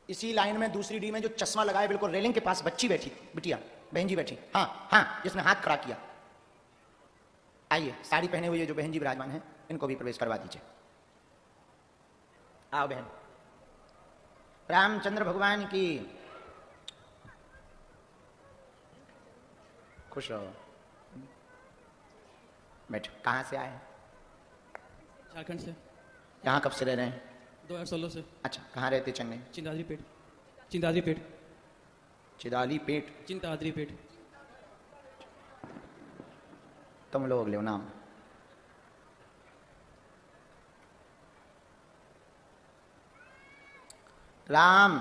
इसी लाइन में दूसरी डी में जो चश्मा लगाए बिल्कुल रेलिंग के पास बच्ची बैठी, बिटिया बहन जी बैठी, हाँ हाँ, जिसने हाथ खड़ा किया। आइए, साड़ी पहने हुए जो बहन जी विराजमान हैं, इनको भी प्रवेश करवा दीजिए। आओ बहन। रामचंद्र भगवान की खुश रहो। बैठो। कहाँ से आए हैं? झारखंड से। यहाँ कब से रह रहे हैं? 2016 से। अच्छा, कहाँ रहते चंगे? चिंताद्री पेट। चिंताद्री पेट। चिदाली पेट। चिंताद्री पेट। तुम लोग लो नाम। राम।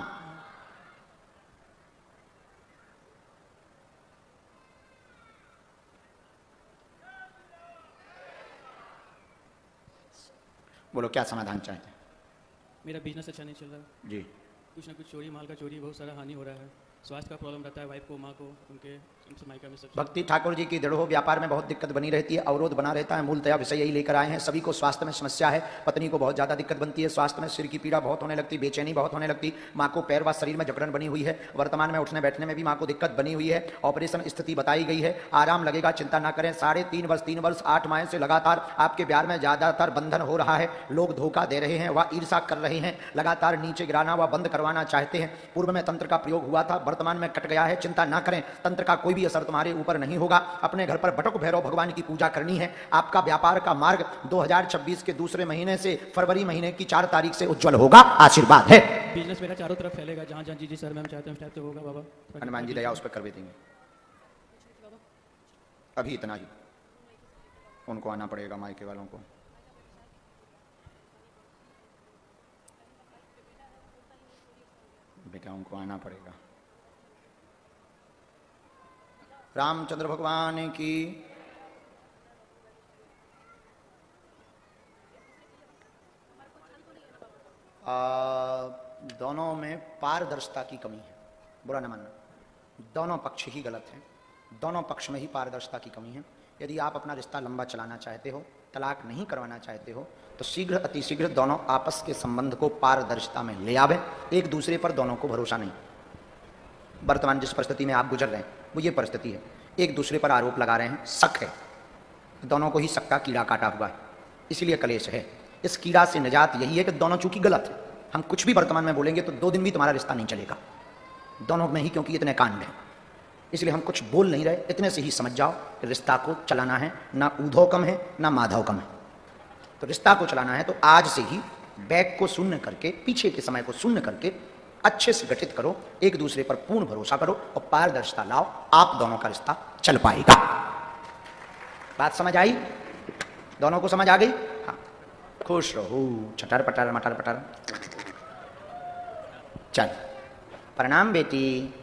बोलो क्या समाधान चाहते हैं? मेरा बिजनेस अच्छा नहीं चल रहा है जी। कुछ ना कुछ चोरी, माल का चोरी, बहुत सारा हानि हो रहा है। स्वास्थ्य का प्रॉब्लम रहता है, वाइफ को, माँ को, उनके मायका में सब। भक्ति ठाकुर जी की दृढ़ो व्यापार में बहुत दिक्कत बनी रहती है, अवरोध बना रहता है। मूलतया विषय यही लेकर आए हैं। सभी को स्वास्थ्य में समस्या है। पत्नी को बहुत ज्यादा दिक्कत बनती है, स्वास्थ्य में सिर की पीड़ा बहुत होने लगती, बेचैनी बहुत होने लगती। माँ को पैर व शरीर में जकड़न बनी हुई है। वर्तमान में उठने बैठने में भी माँ को दिक्कत बनी हुई है। ऑपरेशन स्थिति बताई गई है, आराम लगेगा, चिंता ना करें। 3.5 वर्ष 8 माह से लगातार आपके प्यार में ज्यादातर बंधन हो रहा है। लोग धोखा दे रहे हैं व ईर्षा कर रहे हैं, लगातार नीचे गिराना व बंद करवाना चाहते हैं। पूर्व में तंत्र का प्रयोग हुआ था, वर्तमान में कट गया है। चिंता ना करें, तंत्र का कोई भी असर तुम्हारे ऊपर नहीं होगा। अपने घर पर बटुक भैरव भगवान की पूजा करनी है। आपका व्यापार का मार्ग 2026 के दूसरे महीने से फरवरी महीने की 4 तारीख से उज्जवल होगा। आशीर्वाद है। बिजनेस मेरा चारों तरफ फैलेगा, जहाँ जहाँ जी सर मैं चाहते हैं तो होगा। बाबा हनुमान जी दया उस पर करवे देंगे। अभी इतना ही, उनको आना पड़ेगा, मायके वालों को। बेटा उनको आना पड़ेगा। रामचंद्र भगवान की दोनों में पारदर्शिता की कमी है। बुरा न मानना, दोनों पक्ष ही गलत हैं। दोनों पक्ष में ही पारदर्शिता की कमी है। यदि आप अपना रिश्ता लंबा चलाना चाहते हो, तलाक नहीं करवाना चाहते हो, तो शीघ्र अतिशीघ्र दोनों आपस के संबंध को पारदर्शिता में ले आवे। एक दूसरे पर दोनों को भरोसा नहीं। वर्तमान जिस परिस्थिति में आप गुजर रहे हैं वो ये परिस्थिति है। एक दूसरे पर आरोप लगा रहे हैं, शक है, दोनों को ही शक का कीड़ा काटा हुआ है, इसलिए कलेश है। इस कीड़ा से निजात यही है कि दोनों चूंकि गलत है। हम कुछ भी वर्तमान में बोलेंगे तो 2 दिन भी तुम्हारा रिश्ता नहीं चलेगा, दोनों में ही, क्योंकि इतने कांड हैं। इसलिए हम कुछ बोल नहीं रहे। इतने से ही समझ जाओ कि रिश्ता को चलाना है, ना ऊधव कम है ना माधव कम है। तो रिश्ता को चलाना है तो आज से ही बैक को शून्य करके, पीछे के समय को शून्य करके अच्छे से गठित करो, एक दूसरे पर पूर्ण भरोसा करो और पारदर्शिता लाओ। आप दोनों का रिश्ता चल पाएगा। बात समझ आई? दोनों को समझ आ गई? हाँ, खुश रहो। चटर पटर मटर पटर। चल, प्रणाम बेटी।